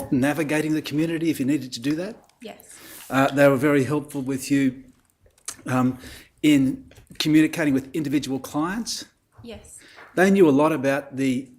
help navigating the community if you needed to do that. Yes. They were very helpful with you in communicating with individual clients. Yes. They knew a lot about the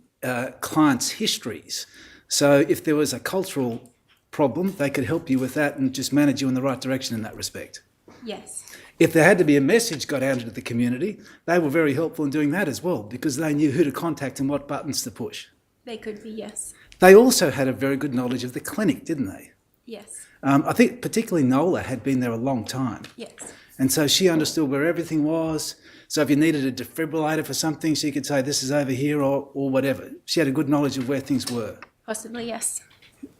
clients' histories. So if there was a cultural problem, they could help you with that and just manage you in the right direction in that respect. Yes. If there had to be a message got out into the community, they were very helpful in doing that as well, because they knew who to contact and what buttons to push. They could be, yes. They also had a very good knowledge of the clinic, didn't they? Yes. I think particularly Nola had been there a long time. Yes. And so she understood where everything was. So if you needed a defibrillator for something, she could say, this is over here or whatever. She had a good knowledge of where things were. Possibly, yes.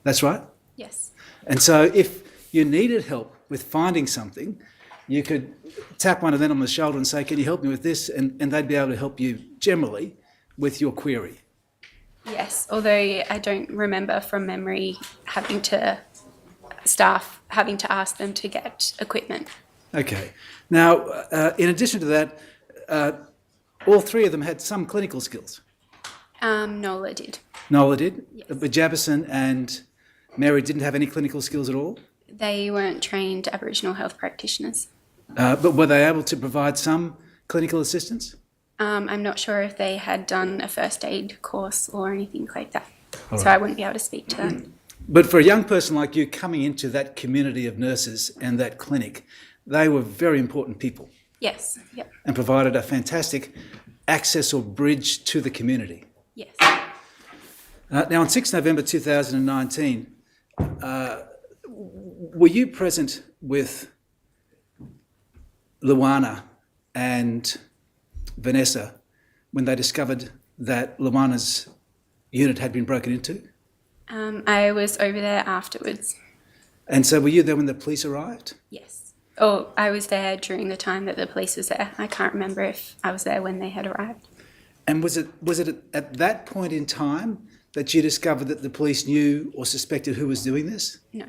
That's right? Yes. And so if you needed help with finding something, you could tap one of them on the shoulder and say, can you help me with this? And they'd be able to help you generally with your query. Yes, although I don't remember from memory staff having to ask them to get equipment. Okay. Now, in addition to that, all three of them had some clinical skills. Nola did. Nola did? Yes. But Jabberson and Mary didn't have any clinical skills at all? They weren't trained Aboriginal health practitioners. But were they able to provide some clinical assistance? I'm not sure if they had done a first aid course or anything like that. All So right. I wouldn't be able to speak to that. But for a young person like you coming into that community of nurses and that clinic, they were very important people Yes. Yep. and provided a fantastic access or bridge to the community. Yes. Now, on 6 November 2019, were you present with Luana and Vanessa when they discovered that Luana's unit had been broken into? I was over there afterwards. And so were you there when the police arrived? Yes. Oh, I was there during the time that the police was there. I can't remember if I was there when they had arrived. And was it at that point in time that you discovered that the police knew or suspected who was doing this? No.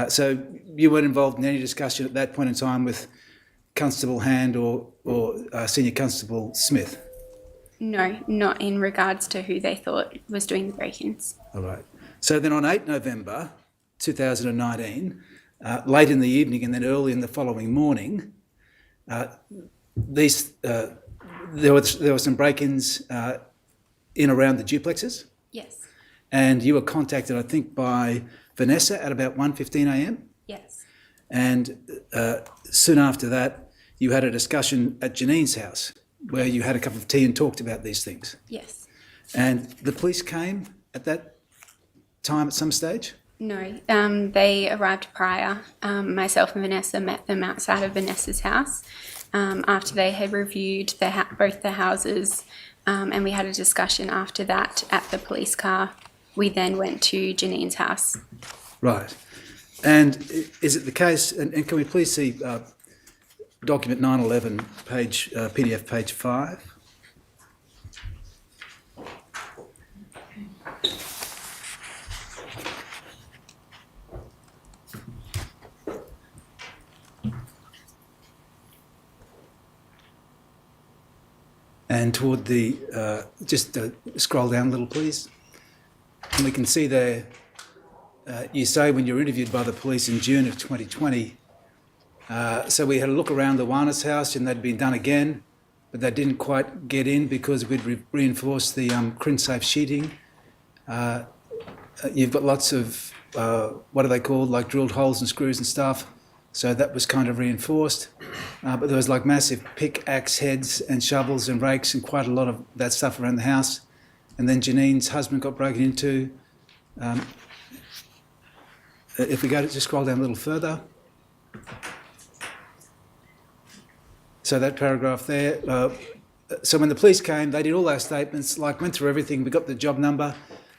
So you weren't involved in any discussion at that point in time with Constable Hand or Senior Constable Smith? No, not in regards to who they thought was doing the break-ins. All right. So then on 8 November 2019, late in the evening and then early in the following morning, there were some break-ins in around the duplexes, Yes. and you were contacted, I think, by Vanessa at about 1:15 a.m. Yes. And soon after that, you had a discussion at Janine's house where you had a cup of tea and talked about these things. Yes. And the police came at that time at some stage? No, they arrived prior. Myself and Vanessa met them outside of Vanessa's house after they had reviewed both the houses, and we had a discussion after that at the police car. We then went to Janine's house. Right. And is it the case, and can we please see document 911, PDF page 5? And toward the, just scroll down a little, please. And we can see there, you say when you were interviewed by the police in June of 2020, so we had a look around the Warner's house and they'd been done again, but they didn't quite get in because we'd reinforced the crin-safe sheeting. You've got lots of, what are they called, like drilled holes and screws and stuff. So that was kind of reinforced. But there was like massive pickaxe heads and shovels and rakes and quite a lot of that stuff around the house. And then Janine's husband got broken into. If we go to just scroll down a little further. So that paragraph there. So when the police came, they did all our statements, like went through everything. We got the job number,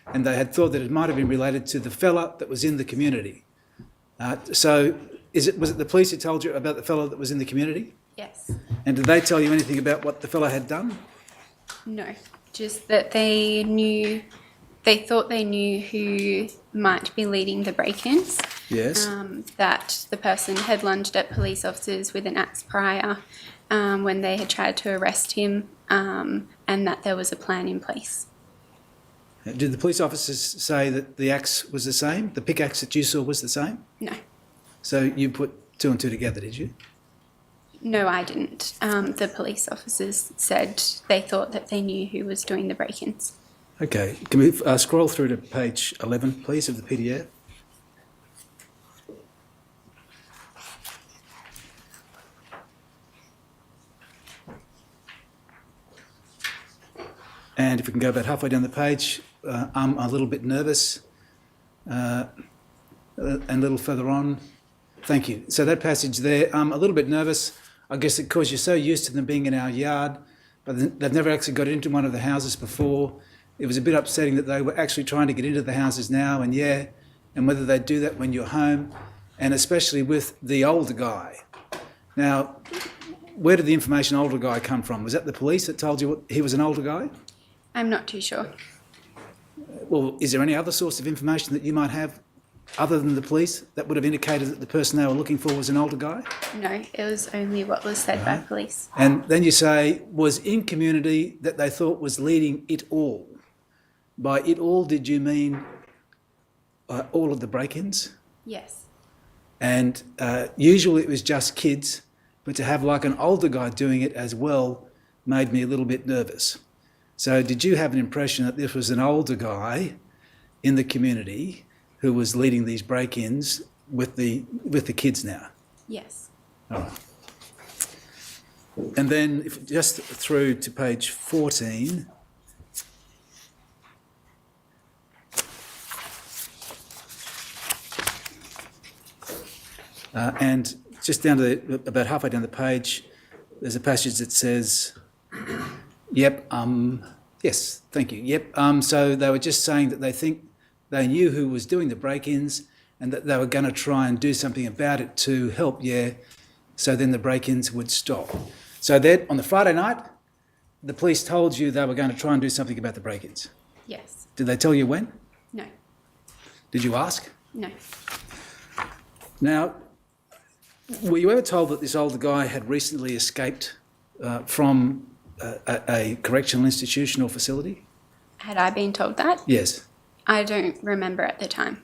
and they had thought that it might have been related to the fella that was in the community. So was it the police who told you about the fellow that was in the community? Yes. And did they tell you anything about what the fellow had done? No, just that they thought they knew who might be leading the break-ins. Yes. That the person had lunged at police officers with an axe prior when they had tried to arrest him, and that there was a plan in place. Did the police officers say that the axe was the same? The pickaxe that you saw was the same? No. So you put two and two together, did you? No, I didn't. The police officers said they thought that they knew who was doing the break-ins. Okay. Can we scroll through to page 11, please, of the PDF? And if we can go about halfway down the page, I'm a little bit nervous. And a little further on. Thank you. So that passage there, I'm a little bit nervous, I guess because you're so used to them being in our yard, but they've never actually got into one of the houses before. It was a bit upsetting that they were actually trying to get into the houses now, and whether they do that when you're home, and especially with the older guy. Now, where did the information older guy come from? Was that the police that told you he was an older guy? I'm not too sure. Well, is there any other source of information that you might have other than the police that would have indicated that the person they were looking for was an older guy? No, it was only what was said by police. And then you say, was in community that they thought was leading it all. By it all, did you mean all of the break-ins? Yes. And usually it was just kids, but to have like an older guy doing it as well made me a little bit nervous. So did you have an impression that this was an older guy in the community who was leading these break-ins with the kids now? Yes. All right. And then if just through to page 14. And just down to about halfway down the page, there's a passage that says, yep, yes, thank you, yep. So they were just saying that they think they knew who was doing the break-ins and that they were going to try and do something about it to help, so then the break-ins would stop. So then on the Friday night, the police told you they were going to try and do something about the break-ins. Yes. Did they tell you when? No. Did you ask? No. Now, were you ever told that this older guy had recently escaped from a correctional institution or facility? Had I been told that? Yes. I don't remember at the time.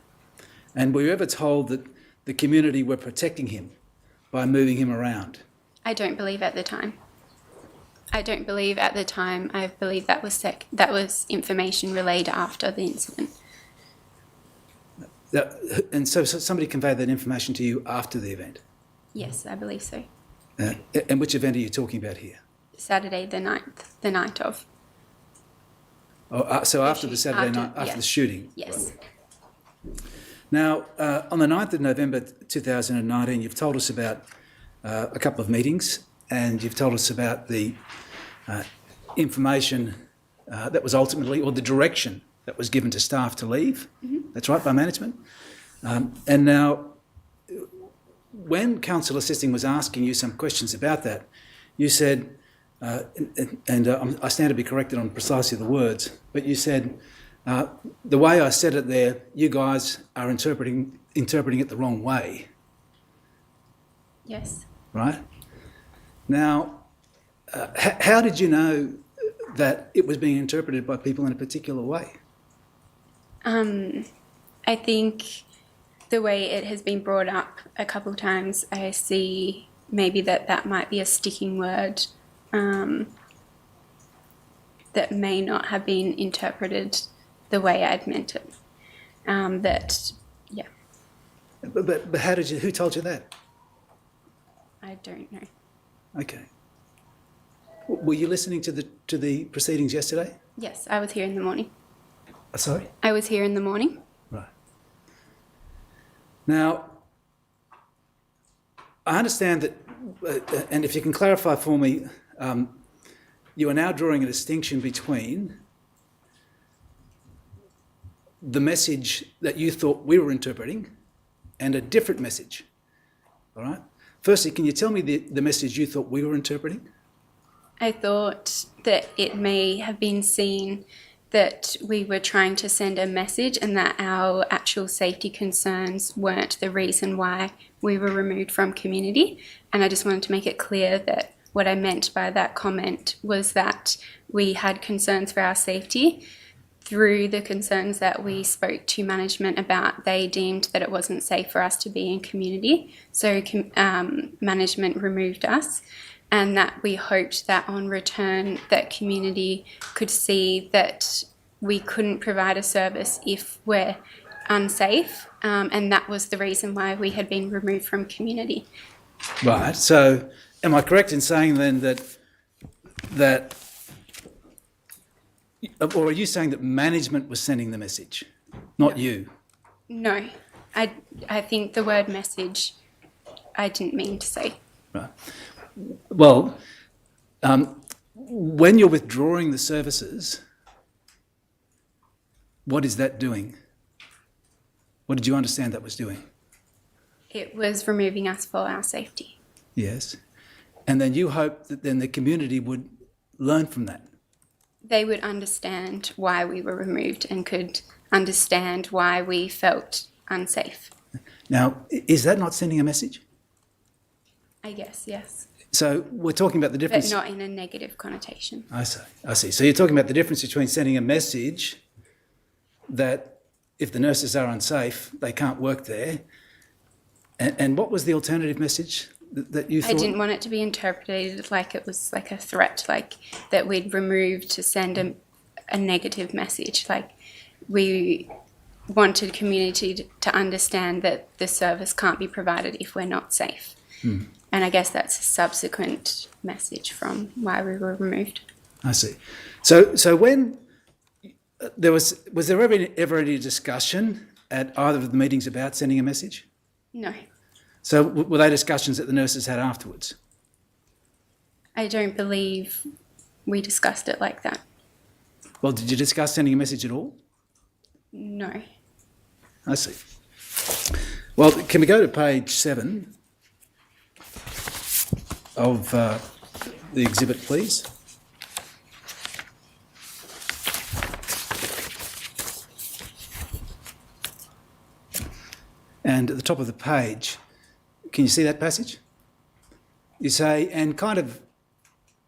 And were you ever told that the community were protecting him by moving him around? I don't believe at the time. I don't believe at the time. I believe that was information relayed after the incident. And so somebody conveyed that information to you after the event? Yes, I believe so. And which event are you talking about here? Saturday the 9th, the night of. Oh, so after the Saturday night, after the shooting? Yes. Right. Now, on the 9th of November 2019, you've told us about a couple of meetings, and you've told us about the information that was ultimately, or the direction that was given to staff to leave. Mm-hmm. That's right, by management. And now, when Counsel Assisting was asking you some questions about that, you said, I stand to be corrected on precisely the words, but you said, the way I said it there, you guys are interpreting it the wrong way. Yes. Right? Now, how did you know that it was being interpreted by people in a particular way? I think the way it has been brought up a couple of times, I see maybe that might be a sticking word that may not have been interpreted the way I'd meant it. But how did you? Who told you that? I don't know. Okay. Were you listening to the proceedings yesterday? Yes, I was here in the morning. Sorry? I was here in the morning. Right. Now, I understand that, and if you can clarify for me, you are now drawing a distinction between the message that you thought we were interpreting and a different message. All right? Firstly, can you tell me the message you thought we were interpreting? I thought that it may have been seen that we were trying to send a message and that our actual safety concerns weren't the reason why we were removed from community. And I just wanted to make it clear that what I meant by that comment was that we had concerns for our safety through the concerns that we spoke to management about, they deemed that it wasn't safe for us to be in community. So management removed us, and that we hoped that on return that community could see that we couldn't provide a service if we're unsafe, and that was the reason why we had been removed from community. Right. So am I correct in saying then that or are you saying that management was sending the message, not you? No, I think the word message I didn't mean to say. Right. Well, when you're withdrawing the services, what is that doing? What did you understand that was doing? It was removing us for our safety. Yes. And then you hope that then the community would learn from that. They would understand why we were removed and could understand why we felt unsafe. Now, is that not sending a message? I guess, yes. So we're talking about the difference. But not in a negative connotation. I see. So you're talking about the difference between sending a message that if the nurses are unsafe, they can't work there. And what was the alternative message that you thought? I didn't want it to be interpreted like it was like a threat, like that we'd removed to send a negative message. Like we wanted community to understand that the service can't be provided if we're not safe. And I guess that's a subsequent message from why we were removed. I see. So when was there ever any discussion at either of the meetings about sending a message? No. So were they discussions that the nurses had afterwards? I don't believe we discussed it like that. Well, did you discuss sending a message at all? No. I see. Well, can we go to page 7 of the exhibit, please? And at the top of the page, can you see that passage? You say, and kind of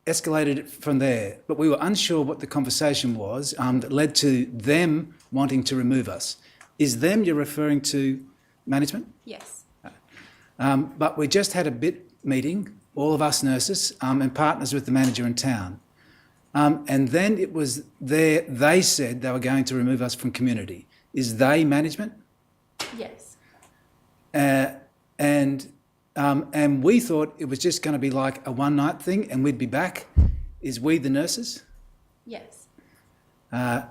escalated it from there, but we were unsure what the conversation was that led to them wanting to remove us. Is them you're referring to management? Yes. But we just had a bit meeting, all of us nurses and partners with the manager in town. And then it was there, they said they were going to remove us from community. Is they management? Yes. And we thought it was just going to be like a one-night thing and we'd be back. Is we the nurses? Yes. And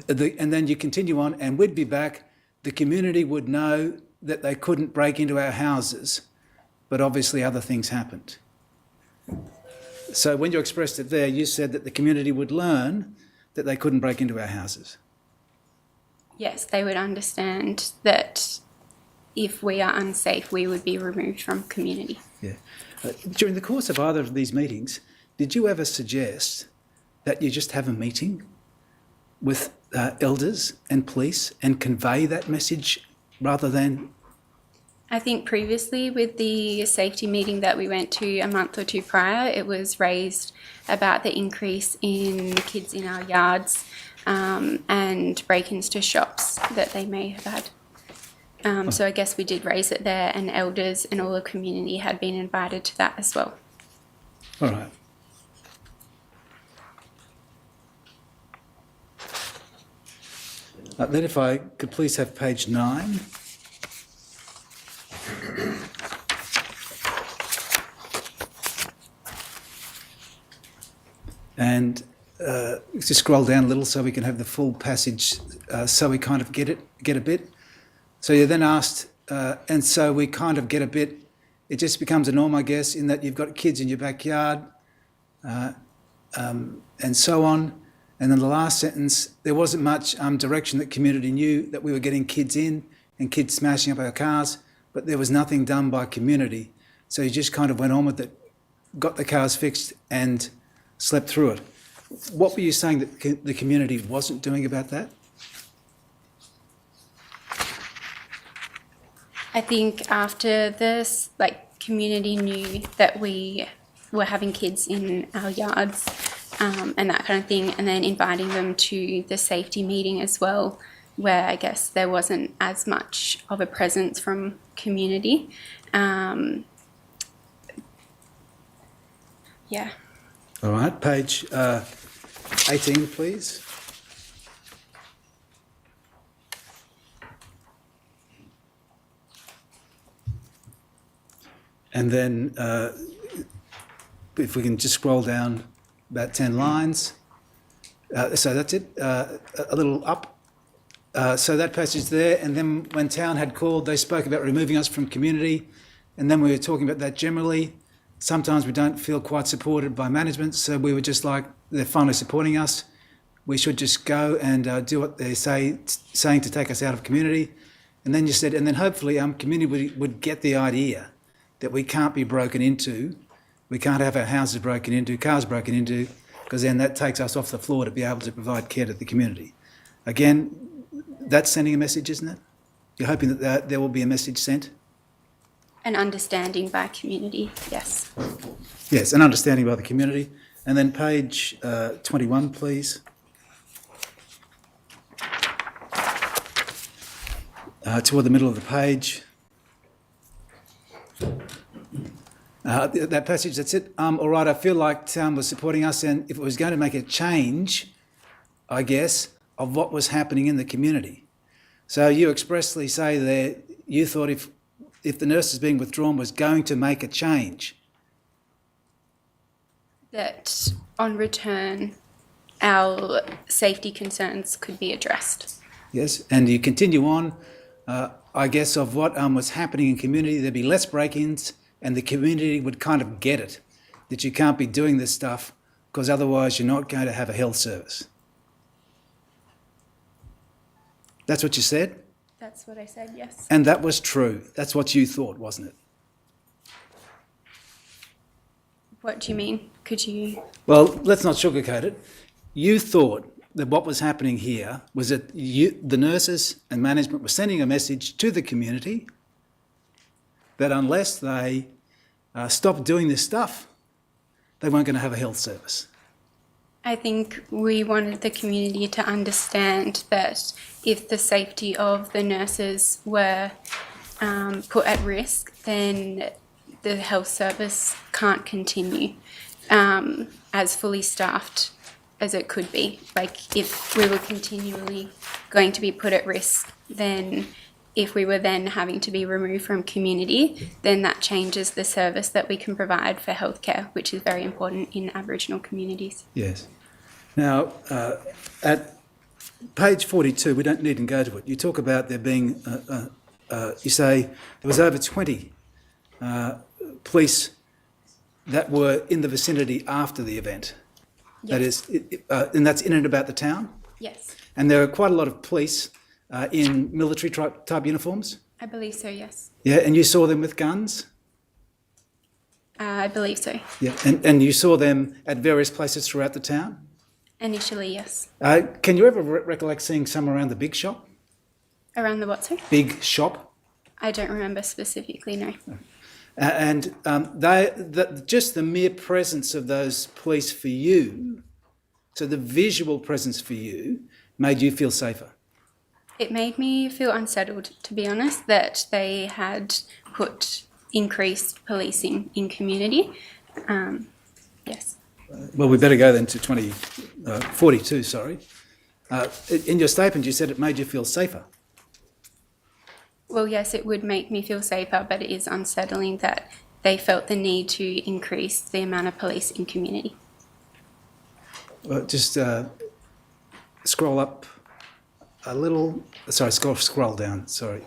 then you continue on, and we'd be back. The community would know that they couldn't break into our houses, but obviously other things happened. So when you expressed it there, you said that the community would learn that they couldn't break into our houses. Yes, they would understand that if we are unsafe, we would be removed from community. Yeah. During the course of either of these meetings, did you ever suggest that you just have a meeting with elders and police and convey that message rather than... I think previously with the safety meeting that we went to a month or two prior, it was raised about the increase in kids in our yards and break-ins to shops that they may have had. So I guess we did raise it there, and elders and all the community had been invited to that as well. All right. Then if I could please have page 9. And just scroll down a little so we can have the full passage, so we kind of get a bit. So you're then asked, and so we kind of get a bit, it just becomes a norm, I guess, in that you've got kids in your backyard, and so on. And then the last sentence, there wasn't much direction that community knew that we were getting kids in and kids smashing up our cars, but there was nothing done by community. So you just kind of went on with it, got the cars fixed and slept through it. What were you saying that the community wasn't doing about that? I think after this, community knew that we were having kids in our yards, and that kind of thing, and then inviting them to the safety meeting as well, where I guess there wasn't as much of a presence from community. Yeah. All right, page 18, please. And then if we can just scroll down about 10 lines. So that's it, a little up. So that passage there, and then when Town had called, they spoke about removing us from community, and then we were talking about that generally. Sometimes we don't feel quite supported by management, so we were just like, they're finally supporting us. We should just go and do what they're saying to take us out of community. And then you said, and then hopefully community would get the idea that we can't be broken into, we can't have our houses broken into, cars broken into, because then that takes us off the floor to be able to provide care to the community. Again, that's sending a message, isn't it? You're hoping that there will be a message sent? An understanding by community, yes. Yes, an understanding by the community. And then page 21, please. Toward the middle of the page. That passage, that's it. All right, I feel like Town was supporting us, and if it was going to make a change, I guess, of what was happening in the community. So you expressly say there you thought if the nurses being withdrawn was going to make a change. That on return, our safety concerns could be addressed. Yes, and you continue on, I guess, of what was happening in community. There'd be less break-ins, and the community would kind of get it, that you can't be doing this stuff because otherwise you're not going to have a health service. That's what you said? That's what I said, yes. And that was true. That's what you thought, wasn't it? What do you mean? Could you... Well, let's not sugarcoat it. You thought that what was happening here was that the nurses and management were sending a message to the community that unless they stopped doing this stuff, they weren't going to have a health service. I think we wanted the community to understand that if the safety of the nurses were put at risk, then the health service can't continue as fully staffed as it could be. Like if we were continually going to be put at risk, then if we were then having to be removed from community, then that changes the service that we can provide for healthcare, which is very important in Aboriginal communities. Yes. Now, at page 42, we don't need to go to it. You talk about there being, you say there was over 20 police that were in the vicinity after the event. Yes. That is, and that's in and about the town? Yes. And there are quite a lot of police in military type uniforms? I believe so, yes. Yeah, and you saw them with guns? I believe so. Yeah, and you saw them at various places throughout the town? Initially, yes. Can you ever recollect seeing some around the big shop? Around the what, sorry? Big shop? I don't remember specifically, no. And just the mere presence of those police for you, so the visual presence for you, made you feel safer? It made me feel unsettled, to be honest, that they had put increased policing in community. Yes. Well, we better go then to 42, sorry. In your statement, you said it made you feel safer. Well, yes, it would make me feel safer, but it is unsettling that they felt the need to increase the amount of police in community. Well, just scroll up a little. Sorry, scroll down, sorry.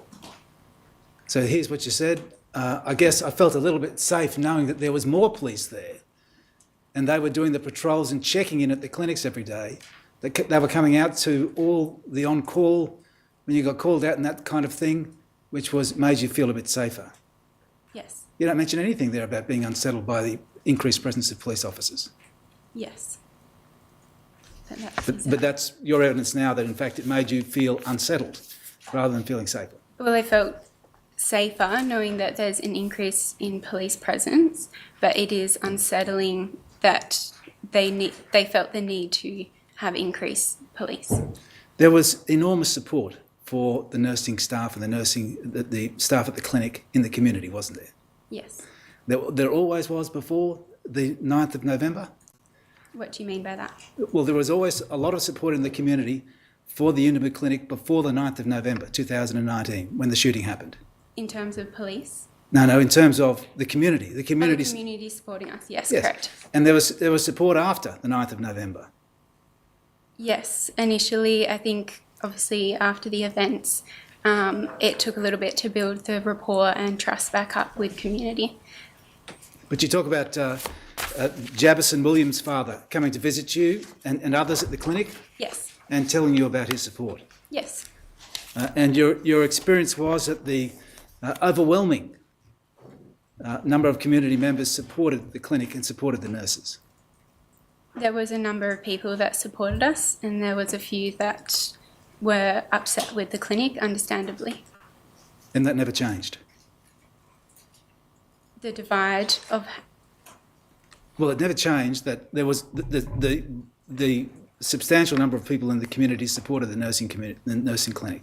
So here's what you said. I guess I felt a little bit safe knowing that there was more police there and they were doing the patrols and checking in at the clinics every day. They were coming out to all the on-call when you got called out and that kind of thing, which made you feel a bit safer. Yes. You don't mention anything there about being unsettled by the increased presence of police officers. Yes. But that's your evidence now that, in fact, it made you feel unsettled rather than feeling safer. Well, I felt safer knowing that there's an increase in police presence, but it is unsettling that they felt the need to have increased police. There was enormous support for the nursing staff and the staff at the clinic in the community, wasn't there? Yes. There always was before the 9th of November. What do you mean by that? Well, there was always a lot of support in the community for the Unima Clinic before the 9th of November 2019, when the shooting happened. In terms of police? No, in terms of the community. The The community supporting us, yes, yes. correct. And there was support after the 9th of November. Yes, initially, I think, obviously, after the events, it took a little bit to build the rapport and trust back up with community. But you talk about Jabison Williams' father coming to visit you and others at the clinic Yes, and telling you about his support. yes. And your experience was that the overwhelming number of community members supported the clinic and supported the nurses. There was a number of people that supported us, and there was a few that were upset with the clinic, understandably. And that never changed. The divide of... Well, it never changed that there was the substantial number of people in the community supported the nursing clinic.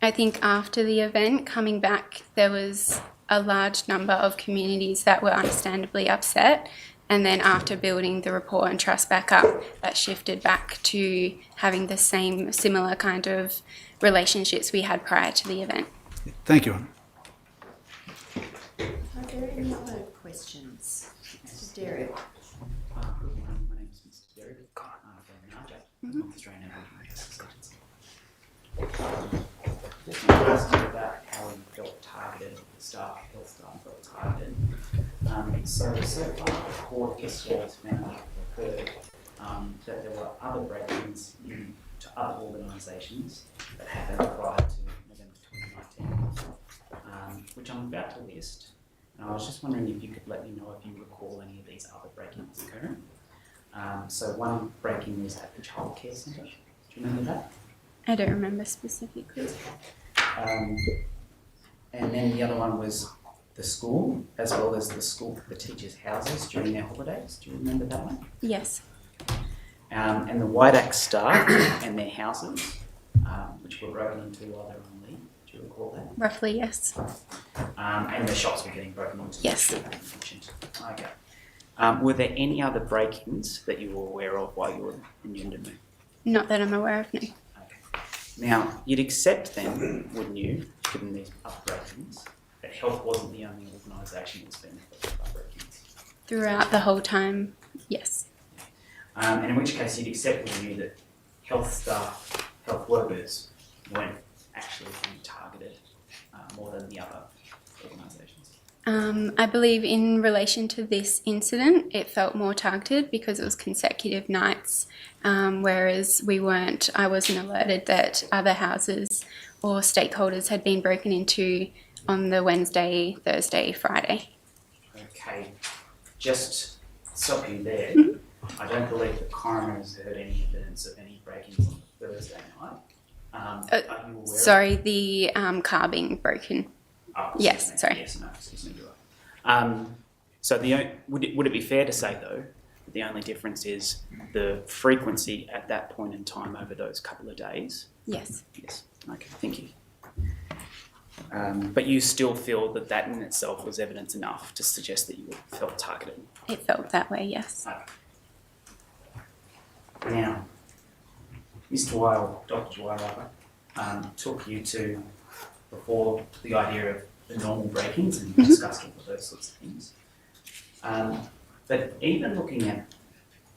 I think after the event, coming back, there was a large number of communities that were understandably upset. And then after building the rapport and trust back up, that shifted back to having the similar kind of relationships we had prior to the event. Thank you, Ron. Are there any other questions? Mr. Derrick. Good morning, my name is Mr. Derrick from North Australian Aboriginal Justice Agency. Just want to ask you about how you felt targeted, the health staff felt targeted. So far, the court yesterday has found that occurred that there were other break-ins to other organisations that happened prior to November 2019, which I'm about to list. And I was just wondering if you could let me know if you recall any of these other break-ins occurring. So one break-in was at the childcare centre. Do you remember that? I don't remember specifically. And then the other one was the school, as well as the teachers' houses during their holidays. Do you remember that one? Yes. And the White Axe staff and their houses, which were broken into while they were on leave. Do you recall that? Roughly, yes. And the shops were getting broken into. Yes. Okay. Were there any other break-ins that you were aware of while you were in Yundum? Not that I'm aware of, no. Okay. Now, you'd accept then, wouldn't you, given these other break-ins, that health wasn't the only organisation that was benefited by break-ins? Throughout the whole time, yes. And in which case you'd accept, wouldn't you, that health staff, health workers weren't actually being targeted more than the other organisations? I believe in relation to this incident, it felt more targeted because it was consecutive nights, whereas I wasn't alerted that other houses or stakeholders had been broken into on the Wednesday, Thursday, Friday. Okay, just stop you there. I don't believe the coroner has heard any evidence of any break-ins on Thursday night. Are you aware? Sorry, the car being broken. Oh, Yes, sorry. Yes, no, excuse me, you are. So would it be fair to say, though, that the only difference is the frequency at that point in time over those couple of days? Yes. Yes. Okay, thank you. But you still feel that that in itself was evidence enough to suggest that you felt targeted? It felt that way, yes. Okay. Now, Mr. Weil, Dr. Weil, took you to before the idea of the normal break-ins and discussed all of those sorts of things. But even looking at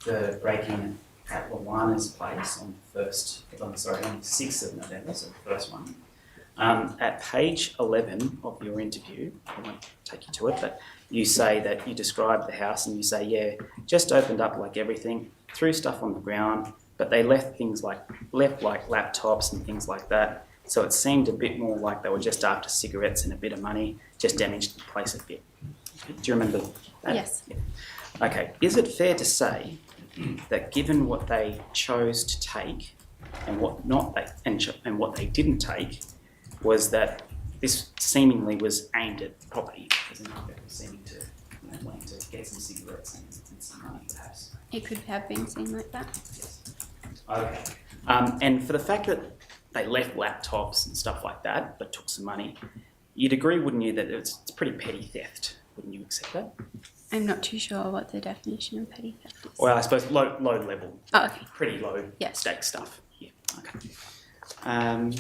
the break-in at Luana's place on the 6th of November, so the first one, at page 11 of your interview, I won't take you to it, but you say that you describe the house and you say, yeah, just opened up like everything, threw stuff on the ground, but they left laptops and things like that. So it seemed a bit more like they were just after cigarettes and a bit of money, just damaged the place a bit. Do you remember that? Yes. Yeah. Okay. Is it fair to say that given what they chose to take and what they didn't take, was that this seemingly was aimed at property, as in seeming to wanting to get some cigarettes and with some money, perhaps. It could have been seen like that. Yes. Okay. And for the fact that they left laptops and stuff like that, but took some money, you'd agree, wouldn't you, that it's pretty petty theft? Wouldn't you accept that? I'm not too sure what the definition of petty theft is. Well, I suppose low level. Oh, okay. Pretty low Yeah. stake stuff. Yeah. Okay. All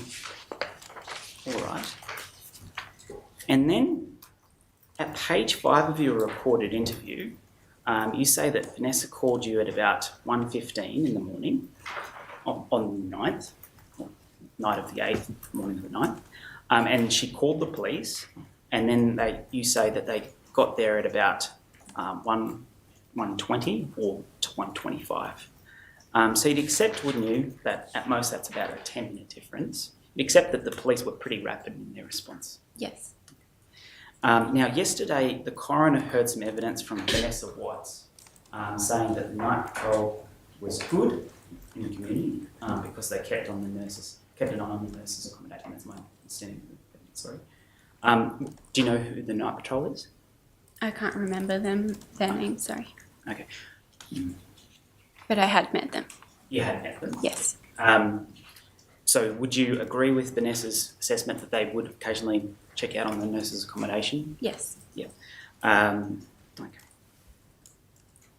right. And then at page 5 of your recorded interview, you say that Vanessa called you at about 1:15 in the morning on the 9th, or night of the 8th, morning of the 9th, and she called the police, and then you say that they got there at about 1:20 or 1:25. So you'd accept, wouldn't you, that at most that's about a 10-minute difference. You'd accept that the police were pretty rapid in their response. Yes. Now, yesterday, the coroner heard some evidence from Vanessa Watts saying that the night patrol was good in the community because they kept an eye on the nurses' accommodation. That's my understanding. Sorry. Do you know who the night patrol is? I can't remember their names, sorry. Okay. But I had met them. You had met them? Yes. So would you agree with Vanessa's assessment that they would occasionally check out on the nurses' accommodation? Yes. Yeah. Okay.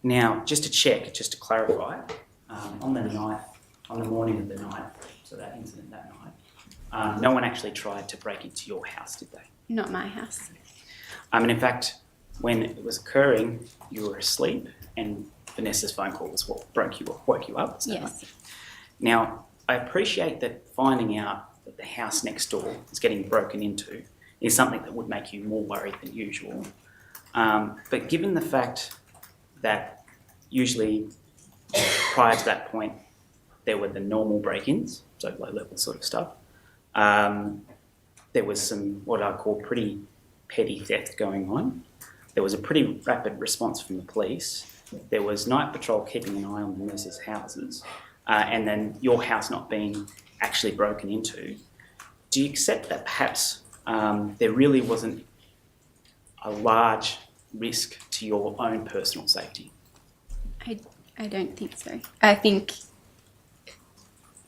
Now, just to clarify, on the morning of the night, so that incident that night, no one actually tried to break into your house, did they? Not my house. And in fact, when it was occurring, you were asleep, and Vanessa's phone call was what woke you up. Is that Yes. right? Now, I appreciate that finding out that the house next door is getting broken into is something that would make you more worried than usual. But given the fact that usually prior to that point there were the normal break-ins, so low-level sort of stuff, there was some what I call pretty petty theft going on. There was a pretty rapid response from the police. There was night patrol keeping an eye on the nurses' houses, and then your house not being actually broken into. Do you accept that perhaps there really wasn't a large risk to your own personal safety? I don't think so. I think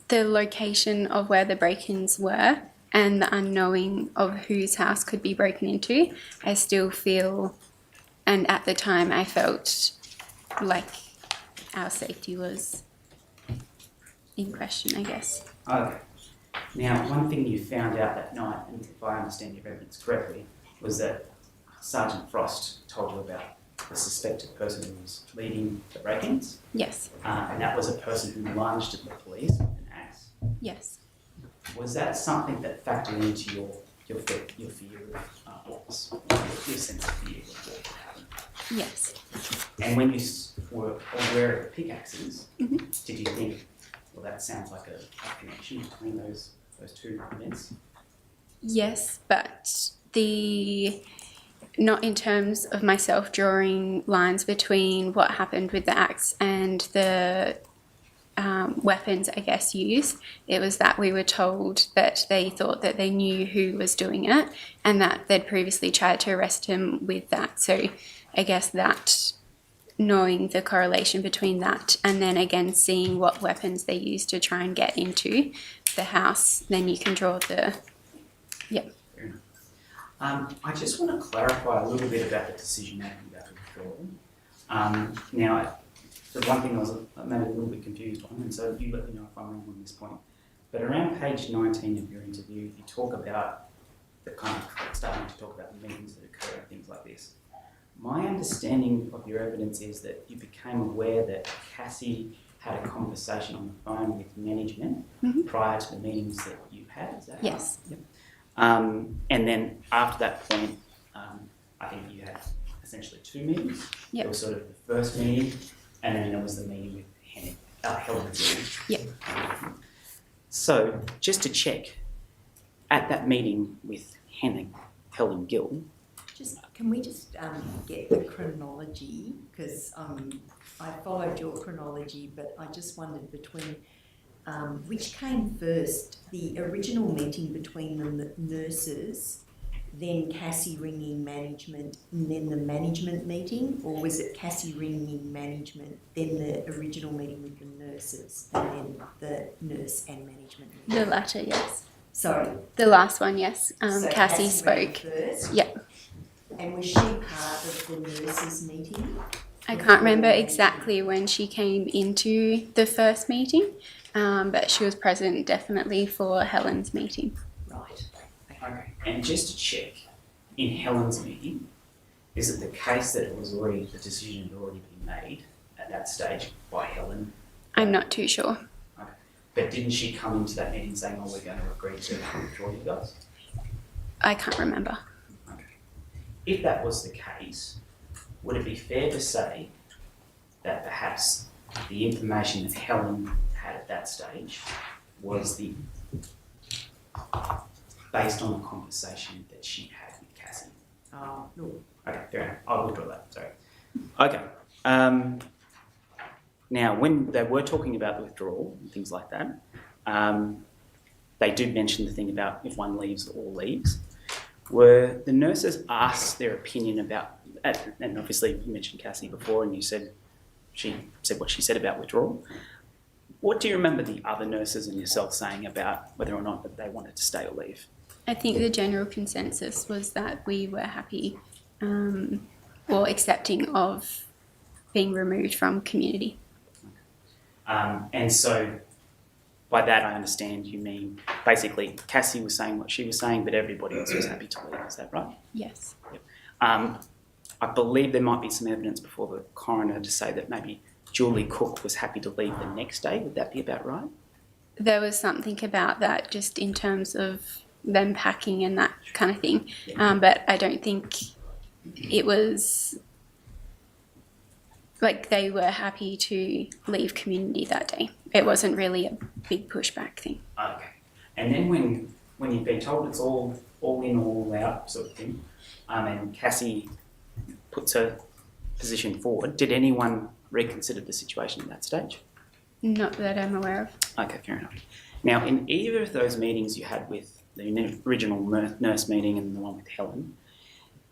the location of where the break-ins were and the unknowing of whose house could be broken into, I still feel, and at the time I felt like our safety was in question, I guess. Okay. Now, one thing you found out that night, and if I understand your evidence correctly, was that Sergeant Frost told you about the suspected person who was leading the break-ins, Yes. and that was a person who lunged at the police with an axe. Yes. Was that something that factored into your fear of what was your sense of fear of what would happen? Yes. And when you were aware of the pickaxes, Mm-hmm. did you think, well, that sounds like a connection between those two events? Yes, but not in terms of myself drawing lines between what happened with the axe and the weapons, I guess, used. It was that we were told that they thought that they knew who was doing it and that they'd previously tried to arrest him with that. So I guess that knowing the correlation between that and then again seeing what weapons they used to try and get into the house, then you can draw the... Yep. Fair enough. I just want to clarify a little bit about the decision making about withdrawal. Now, the one thing I was maybe a little bit confused on, and so you let me know if I'm wrong on this point, but around page 19 of your interview, you talk about the kind of starting to talk about the meetings that occur and things like this. My understanding of your evidence is that you became aware that Cassie had a conversation on the phone with management prior to the meetings that you had. Is that Yes. right? Yep. And then after that point, I think you had essentially two meetings. Yep. There was sort of the first meeting, and then there was the meeting with Helen. Yep. So, just to check, at that meeting with Helen Gill, Can we just get the chronology? Because I followed your chronology, but I just wondered between which came first, the original meeting between the nurses then Cassie ringing management, and then the management meeting? Or was it Cassie ringing management, then the original meeting with the nurses, and then the nurse and management meeting? The latter, yes. Sorry. The last one, yes. So Cassie rang spoke. first? Yep. And was she part of the nurses meeting? I can't remember exactly when she came into the first meeting, but she was present definitely for Helen's meeting. Right. Okay. And just to check, in Helen's meeting, is it the case that it was already, the decision had already been made at that stage by Helen? I'm not too sure. Okay. But didn't she come into that meeting saying, oh, we're going to agree to withdraw you guys? I can't remember. Okay. If that was the case, would it be fair to say that perhaps the information that Helen had at that stage was the based on the conversation that she had with Cassie? No. Okay, fair enough. I'll withdraw that. Sorry. Okay. Now, when they were talking about the withdrawal and things like that, they did mention the thing about if one leaves, all leaves. Were the nurses asked their opinion about, and obviously you mentioned Cassie before and you said she said what she said about withdrawal. What do you remember the other nurses and yourself saying about whether or not that they wanted to stay or leave? I think the general consensus was that we were happy or accepting of being removed from community. And so by that I understand you mean basically Cassie was saying what she was saying, but everybody else was happy to leave. Is that right? Yes. Yep. I believe there might be some evidence before the coroner to say that maybe Julie Cook was happy to leave the next day. Would that be about right? There was something about that just in terms of them packing and that kind of thing. But I don't think it was like they were happy to leave community that day. It wasn't really a big pushback thing. Okay. And then when you've been told it's all in, all out sort of thing, and Cassie puts her position forward, did anyone reconsider the situation at that stage? Not that I'm aware of. Okay, fair enough. Now, in either of those meetings you had with the original nurse meeting and the one with Helen,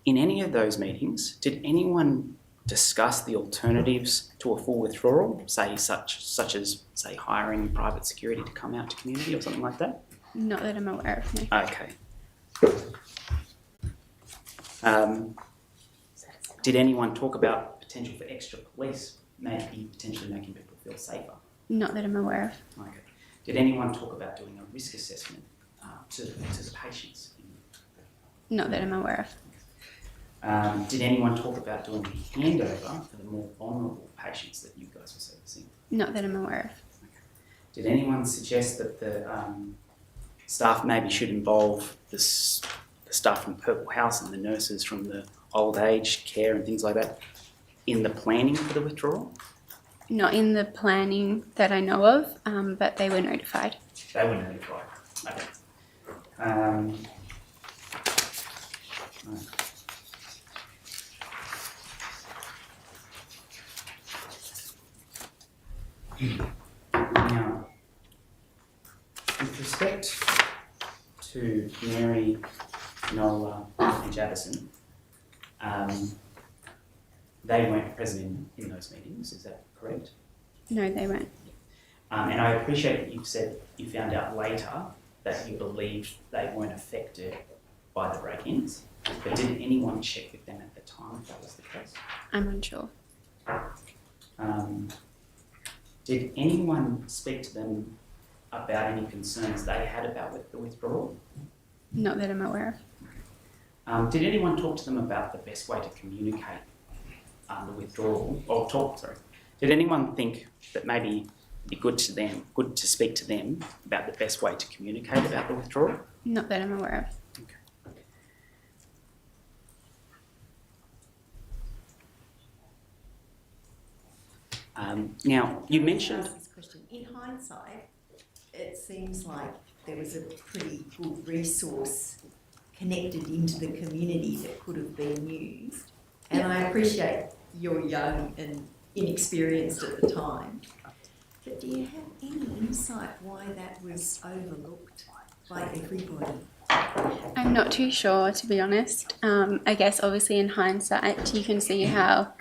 in any of those meetings, did anyone discuss the alternatives to a full withdrawal, say such as say hiring private security to come out to community or something like that? Not that I'm aware of, no. Okay. Did anyone talk about potential for extra police, maybe potentially making people feel safer? Not that I'm aware of. Okay. Did anyone talk about doing a risk assessment to the patients? Not that I'm aware of. Did anyone talk about doing a handover for the more vulnerable patients that you guys were servicing? Not that I'm aware of. Okay. Did anyone suggest that the staff maybe should involve the staff from Purple House and the nurses from the old age care and things like that in the planning for the withdrawal? Not in the planning that I know of, but they were notified. They were notified. Okay. Right. Now, with respect to Mary, Nola and Javison, they weren't present in those meetings, is that correct? No, they weren't. And I appreciate that you've said you found out later that you believed they weren't affected by the break-ins, but did anyone check with them at the time if that was the case? I'm unsure. Did anyone speak to them about any concerns they had about the withdrawal? Not that I'm aware of. Did anyone talk to them about the best way to communicate the withdrawal? Did anyone think that maybe it'd be good to speak to them about the best way to communicate about the withdrawal? Not that I'm aware of. Okay. Now, you mentioned... This question. In hindsight, it seems like there was a pretty good resource connected into the community that could have been used. And I appreciate you're young and inexperienced at the time. But do you have any insight why that was overlooked by everybody? I'm not too sure, to be honest. I guess obviously in hindsight, you can see how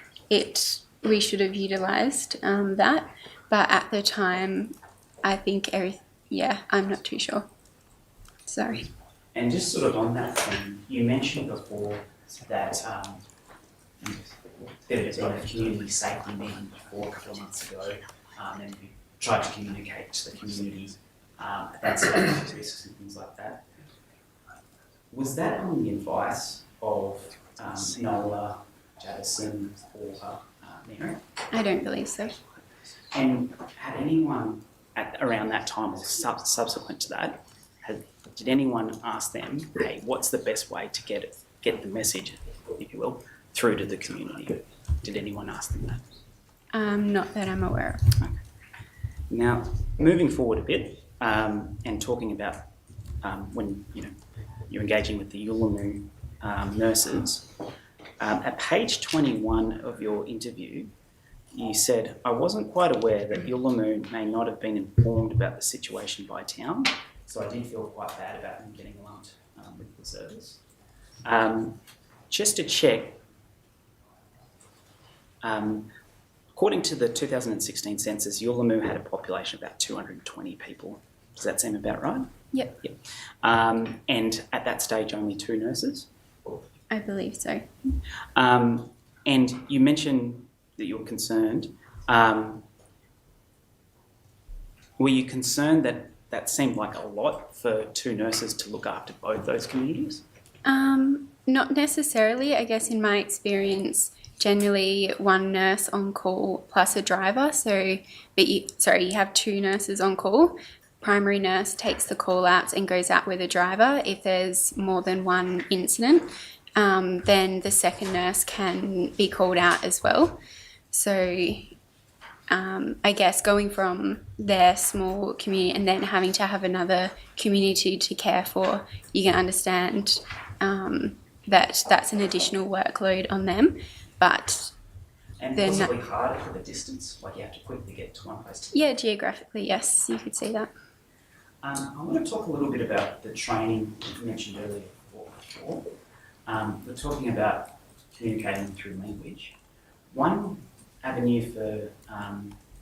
we should have utilised that, but at the time, I think I'm not too sure. Sorry. And just sort of on that thing, you mentioned before that there was a community safety meeting before a couple of months ago, and we tried to communicate to the community about safety risks and things like that. Was that on the advice of Nola, Javison, or Mary? I don't believe so. And had anyone around that time or subsequent to that, did anyone ask them, hey, what's the best way to get the message, if you will, through to the community? Did anyone ask them that? Not that I'm aware of. Okay. Now, moving forward a bit and talking about when you're engaging with the Uluru nurses, at page 21 of your interview, you said, I wasn't quite aware that Uluru may not have been informed about the situation by town, so I did feel quite bad about them getting lumped with the service. Just to check, according to the 2016 census, Uluru had a population of about 220 people. Does that seem about right? Yep. Yep. And at that stage, only 2 nurses? I believe so. And you mentioned that you were concerned. Were you concerned that that seemed like a lot for 2 nurses to look after both those communities? Not necessarily. I guess in my experience, generally 1 nurse on call plus a driver. You have 2 nurses on call. Primary nurse takes the call outs and goes out with a driver. If there's more than 1 incident, then the second nurse can be called out as well. So I guess going from their small community and then having to have another community to care for, you can understand that that's an additional workload on them. But and then possibly harder for the distance, like you have to quickly get to one place to yeah, geographically, yes, you could see that. I want to talk a little bit about the training that you mentioned earlier before. We're talking about communicating through language. One avenue for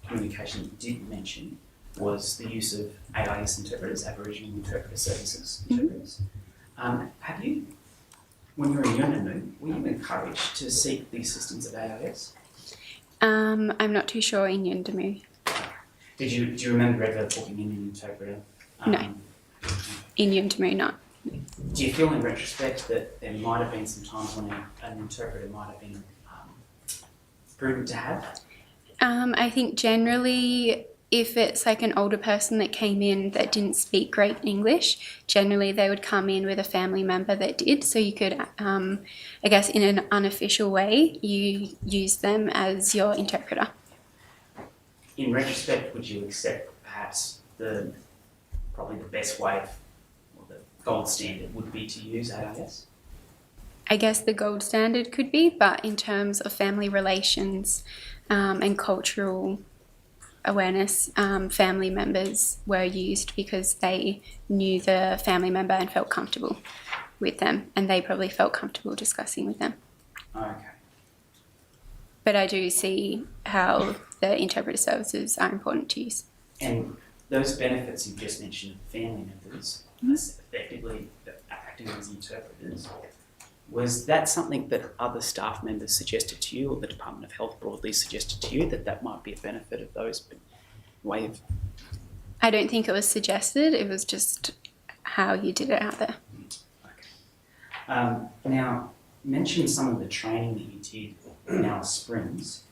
communication that you did mention was the use of AIS interpreters, Aboriginal Interpreter Services interpreters. Have you, when you were in Yunanu, were you encouraged to seek the assistance of AIS? I'm not too sure in Yundamu. Do you remember ever booking in an interpreter? No. In Yundamu, not. Do you feel in retrospect that there might have been some times when an interpreter might have been prudent to have? I think generally if it's like an older person that came in that didn't speak great English, generally they would come in with a family member that did. So you could, I guess in an unofficial way, you use them as your interpreter. In retrospect, would you accept perhaps probably the best way or the gold standard would be to use AIS? I guess the gold standard could be, but in terms of family relations and cultural awareness, family members were used because they knew the family member and felt comfortable with them, and they probably felt comfortable discussing with them. Okay. But I do see how the interpreter services are important to use. And those benefits you just mentioned of family members, effectively acting as interpreters, was that something that other staff members suggested to you, or the Department of Health broadly suggested to you, that might be a benefit of those way of... I don't think it was suggested, it was just how you did it out there. Okay. Now, mention some of the training that you did in Alice Springs.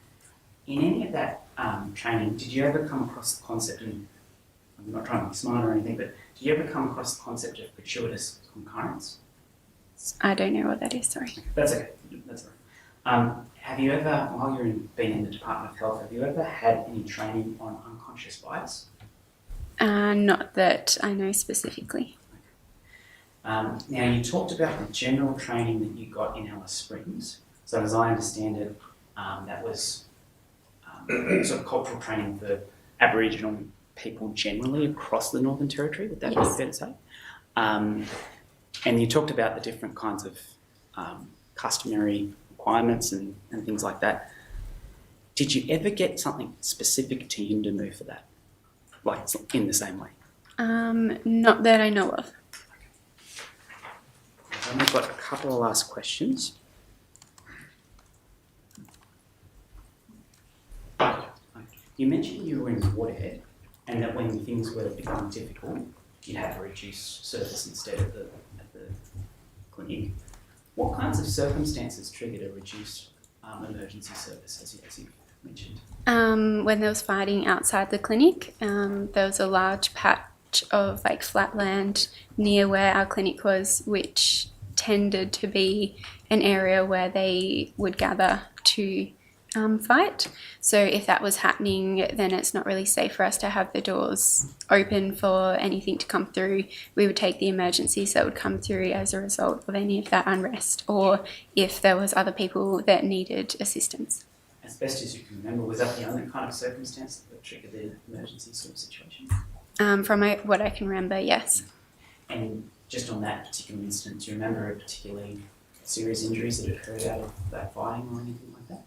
In any of that training, did you ever come across the concept, and I'm not trying to be smart or anything, but did you ever come across the concept of gratuitous concurrence? I don't know what that is, sorry. That's okay. That's all right. Have you ever, while you've been in the Department of Health, have you ever had any training on unconscious bias? Not that I know specifically. Now, you talked about the general training that you got in Alice Springs. So as I understand it, that was sort of cultural training for Aboriginal people generally across the Northern Territory. Would that be fair to say? And you talked about the different kinds of customary requirements and things like that. Did you ever get something specific to Yuendamu for that? Like in the same way? Not that I know of. I've only got a couple of last questions. You mentioned you were in Waterhead and that when things were becoming difficult, you'd have to reduce service instead at the clinic. What kinds of circumstances triggered a reduced emergency service, as you mentioned? When there was fighting outside the clinic, there was a large patch of like flat land near where our clinic was, which tended to be an area where they would gather to fight. So if that was happening, then it's not really safe for us to have the doors open for anything to come through. We would take the emergencies that would come through as a result of any of that unrest, or if there was other people that needed assistance. As best as you can remember, was that the only kind of circumstance that triggered the emergency sort of situation? From what I can remember, yes. And just on that particular incident, do you remember a particularly serious injuries that occurred out of that fighting or anything like that?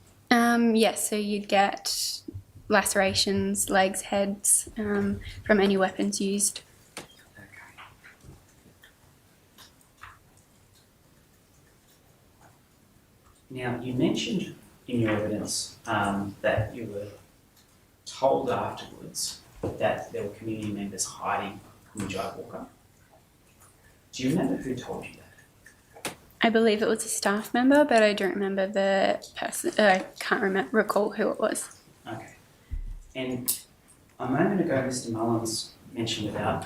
Yes, so you'd get lacerations, legs, heads, from any weapons used. Okay. Now, you mentioned in your evidence that you were told afterwards that there were community members hiding Kumanjayi Walker. Do you remember who told you that? I believe it was a staff member, but I don't remember the person. I can't recall who it was. Okay. And a moment ago, Mr. Mullins mentioned about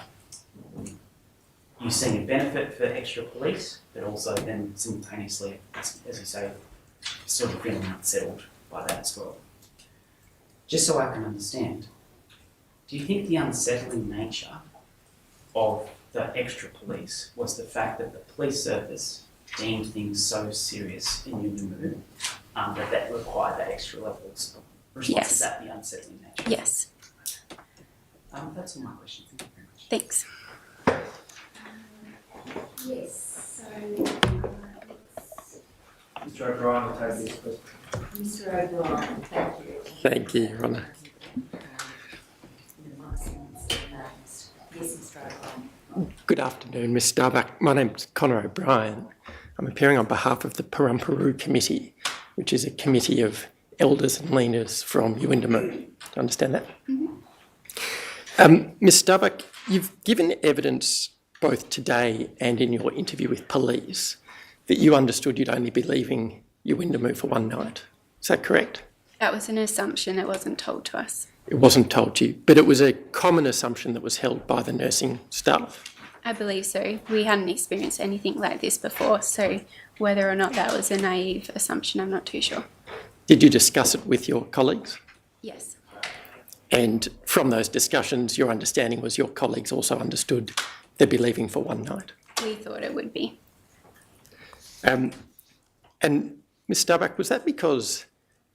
you seeing a benefit for extra police, but also then simultaneously, as you say, sort of feeling unsettled by that as well. Just so I can understand, do you think the unsettling nature of the extra police was the fact that the police service deemed things so serious in Yuendamu that required that extra level of response? Yes. Is that the unsettling nature? Yes. That's all my questions. Thank you very much. Thanks. Yes, so Mr. O'Brien will take this question. Mr. O'Brien, thank you. Thank you, Your Honour. Yes, Mr. O'Brien. Good afternoon, Ms Starbuck. My name's Connor O'Brien. I'm appearing on behalf of the Parumperu Committee, which is a committee of elders and leaners from Yuendamu. Do you understand that? Mm-hmm. Ms Starbuck, you've given evidence both today and in your interview with police that you understood you'd only be leaving Yuendamu for one night. Is that correct? That was an assumption. It wasn't told to us. It wasn't told to you, but it was a common assumption that was held by the nursing staff. I believe so. We hadn't experienced anything like this before, so whether or not that was a naive assumption, I'm not too sure. Did you discuss it with your colleagues? Yes. And from those discussions, your understanding was your colleagues also understood they'd be leaving for one night? We thought it would be. And Ms Starbuck, was that because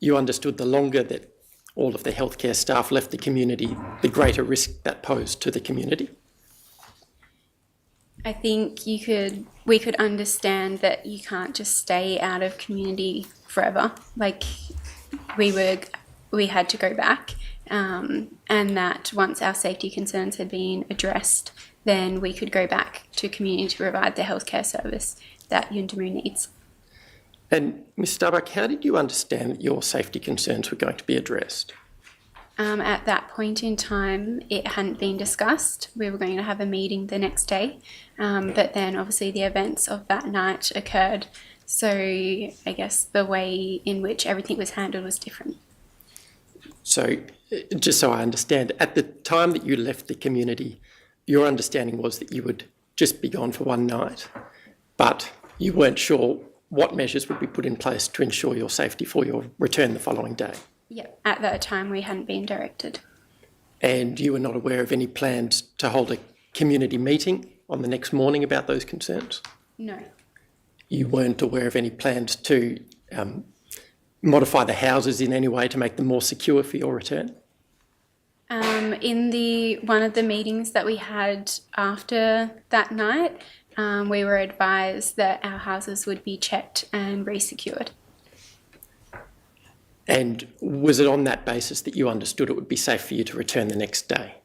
you understood the longer that all of the healthcare staff left the community, the greater risk that posed to the community? I think we could understand that you can't just stay out of community forever. Like we had to go back, and that once our safety concerns had been addressed, then we could go back to community to provide the healthcare service that Yuendamu needs. And Ms Starbuck, how did you understand that your safety concerns were going to be addressed? At that point in time, it hadn't been discussed. We were going to have a meeting the next day, but then obviously the events of that night occurred. So I guess the way in which everything was handled was different. So just so I understand, at the time that you left the community, your understanding was that you would just be gone for one night, but you weren't sure what measures would be put in place to ensure your safety for your return the following day. Yep. At that time, we hadn't been directed. And you were not aware of any plans to hold a community meeting on the next morning about those concerns? No. You weren't aware of any plans to modify the houses in any way to make them more secure for your return? In one of the meetings that we had after that night, we were advised that our houses would be checked and resecured. And was it on that basis that you understood it would be safe for you to return the next day?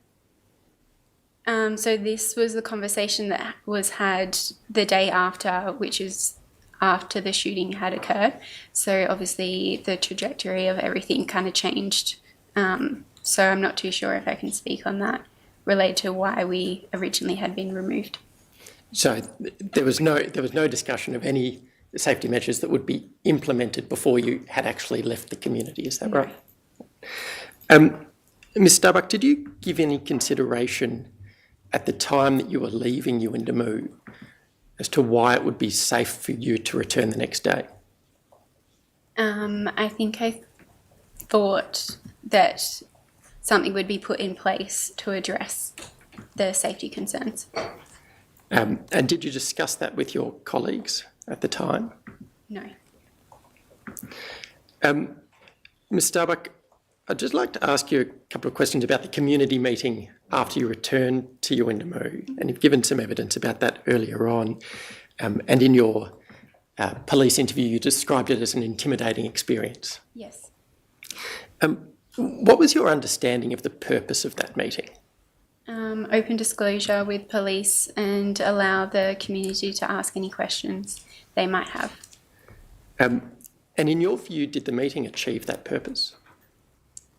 So this was the conversation that was had the day after, which is after the shooting had occurred. So obviously the trajectory of everything kind of changed. So I'm not too sure if I can speak on that related to why we originally had been removed. So there was no discussion of any safety measures that would be implemented before you had actually left the community. Is that right? Ms. Starbuck, did you give any consideration at the time that you were leaving Yuendamu as to why it would be safe for you to return the next day? I think I thought that something would be put in place to address the safety concerns. And did you discuss that with your colleagues at the time? No. Ms. Starbuck, I'd just like to ask you a couple of questions about the community meeting after you returned to Yuendamu, and you've given some evidence about that earlier on, and in your police interview you described it as an intimidating experience. Yes. What was your understanding of the purpose of that meeting? Open disclosure with police and allow the community to ask any questions they might have. And in your view, did the meeting achieve that purpose?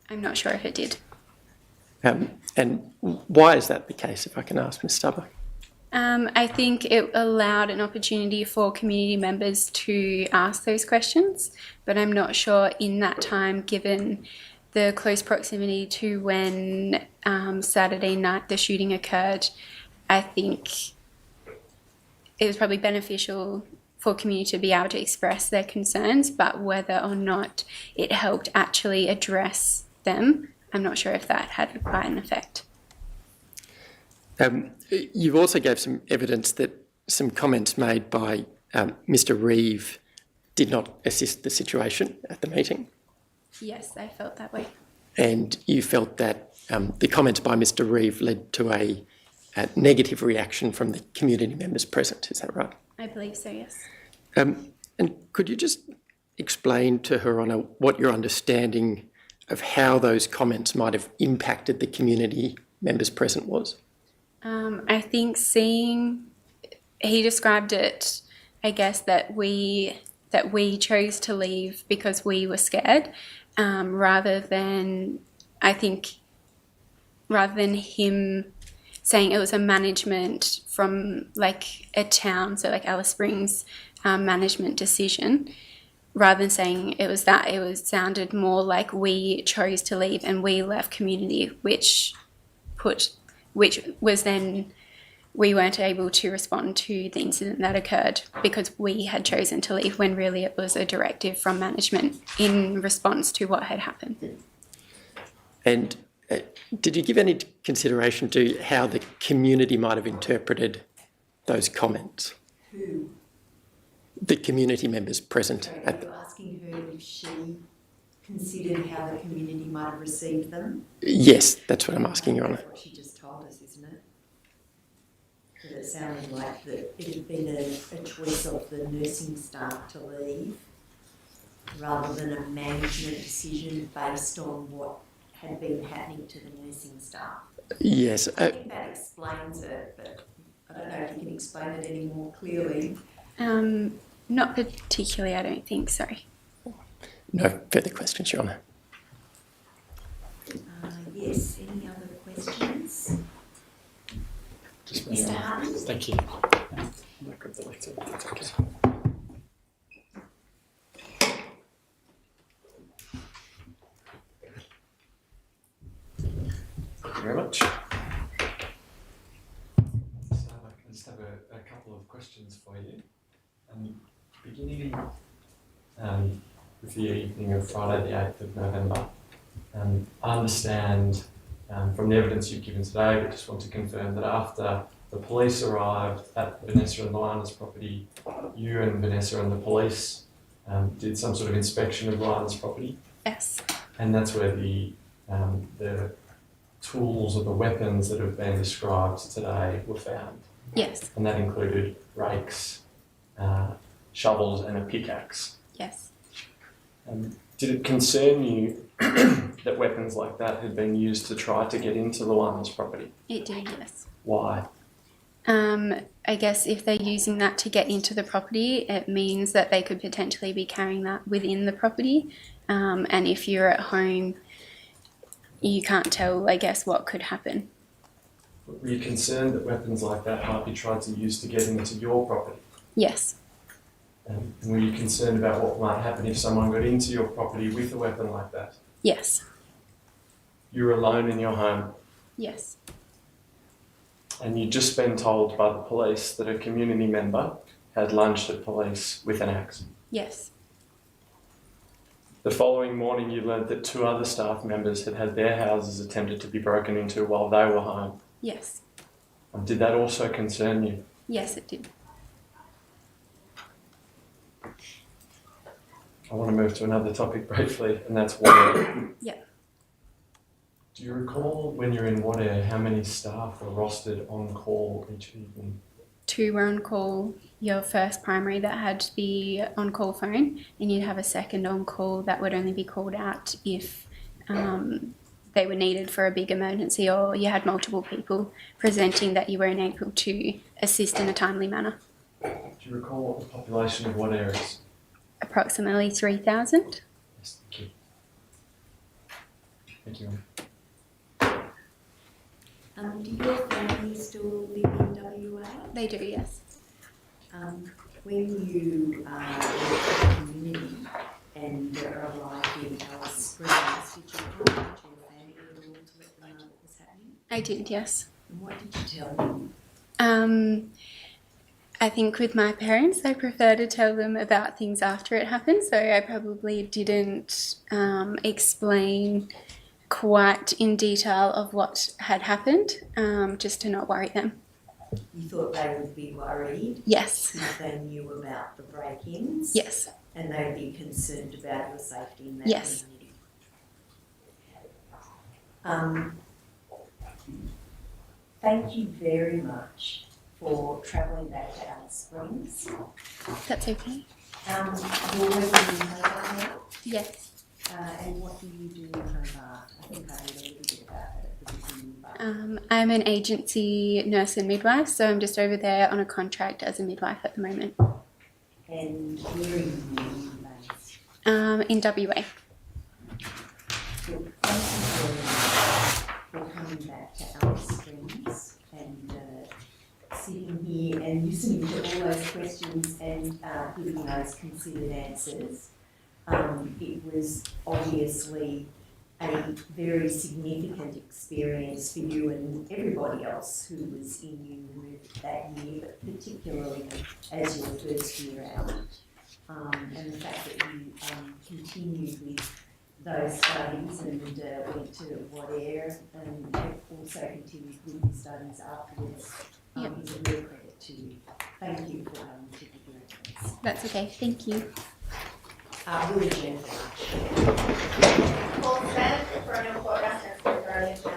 I'm not sure if it did. And why is that the case, if I can ask Ms. Starbuck? I think it allowed an opportunity for community members to ask those questions, but I'm not sure in that time, given the close proximity to when Saturday night the shooting occurred, I think it was probably beneficial for community to be able to express their concerns, but whether or not it helped actually address them, I'm not sure if that had quite an effect. You also gave some evidence that some comments made by Mr. Reeve did not assist the situation at the meeting. Yes, I felt that way. And you felt that the comments by Mr. Reeve led to a negative reaction from the community members present. Is that right? I believe so, yes. And could you just explain to Her Honour what your understanding of how those comments might have impacted the community members present was? I think he described it, I guess, that we chose to leave because we were scared, rather than him saying it was a management from like a town, so like Alice Springs management decision, rather than saying it was that, sounded more like we chose to leave and we left community, which was then we weren't able to respond to the incident that occurred because we had chosen to leave, when really it was a directive from management in response to what had happened. And did you give any consideration to how the community might have interpreted those comments? Who? The community members present Are at you asking her if she considered how the community might have received them? Yes, that's what I'm asking, Your Honour. That's what she just told us, isn't it? That it sounded like that it had been a choice of the nursing staff to leave rather than a management decision based on what had been happening to the nursing staff. Yes. I think that explains it, but I don't know if you can explain it any more clearly. Not particularly, I don't think, sorry. No further questions, Your Honour. Yes, any other questions? Just Mr. Hutton? Thank you. Thank you very much. So I just have a couple of questions for you. Beginning with the evening of Friday the 8th of November, I understand from the evidence you've given today, but just want to confirm that after the police arrived at Vanessa and Lana's property, you and Vanessa and the police did some sort of inspection of Lana's property, Yes. and that's where the tools or the weapons that have been described today were found. Yes. And that included rakes, shovels and a pickaxe. Yes. Did it concern you that weapons like that had been used to try to get into Luana's property? It did, yes. Why? I guess if they're using that to get into the property, it means that they could potentially be carrying that within the property. And if you're at home, you can't tell, I guess, what could happen. Were you concerned that weapons like that might be tried to use to get into your property? Yes. And were you concerned about what might happen if someone got into your property with a weapon like that? Yes. You were alone in your home Yes. and you'd just been told by the police that a community member had lunged at police with an axe. Yes. The following morning you learnt that 2 other staff members had had their houses attempted to be broken into while they were home. Yes. Did that also concern you? Yes, it did. I want to move to another topic briefly, and that's water. Yeah. Do you recall when you're in Wadair how many staff were rostered on call each evening? 2 were on call. Your first primary that had the on-call phone, and you'd have a second on-call that would only be called out if they were needed for a big emergency, or you had multiple people presenting that you were unable to assist in a timely manner. Do you recall what the population of Wadair is? Approximately 3,000. Yes, thank you. Thank you. Do your family still live in WA? They do, yes. When you were in the community and arrived in Alice Springs, did you contact your family at all to let them know what was happening? I did, yes. And what did you tell them? I think with my parents, I prefer to tell them about things after it happened, so I probably didn't explain quite in detail of what had happened, just to not worry them. You thought they would be worried Yes. if they knew about the break-ins? Yes. And they would be concerned about your safety in that Yes. community? Thank you very much for travelling back to Alice Springs. That's okay. You're working in Hobart now? Yes. And what do you do in Hobart? I think I heard a little bit about it at the beginning. But I'm an agency nurse and midwife, so I'm just over there on a contract as a midwife at the moment. and where are you based? In WA. So thank you for coming back to Alice Springs and sitting here and listening to all those questions and giving those considered answers. It was obviously a very significant experience for you and everybody else who was in UNIMOVE that year, but particularly as your first year out. And the fact that you continued with those studies and went to Wadair and have also continued with your studies afterwards is a real credit to you. Thank you for taking your efforts. That's okay. Thank you. We'll adjourn for lunch. Full set for an important and for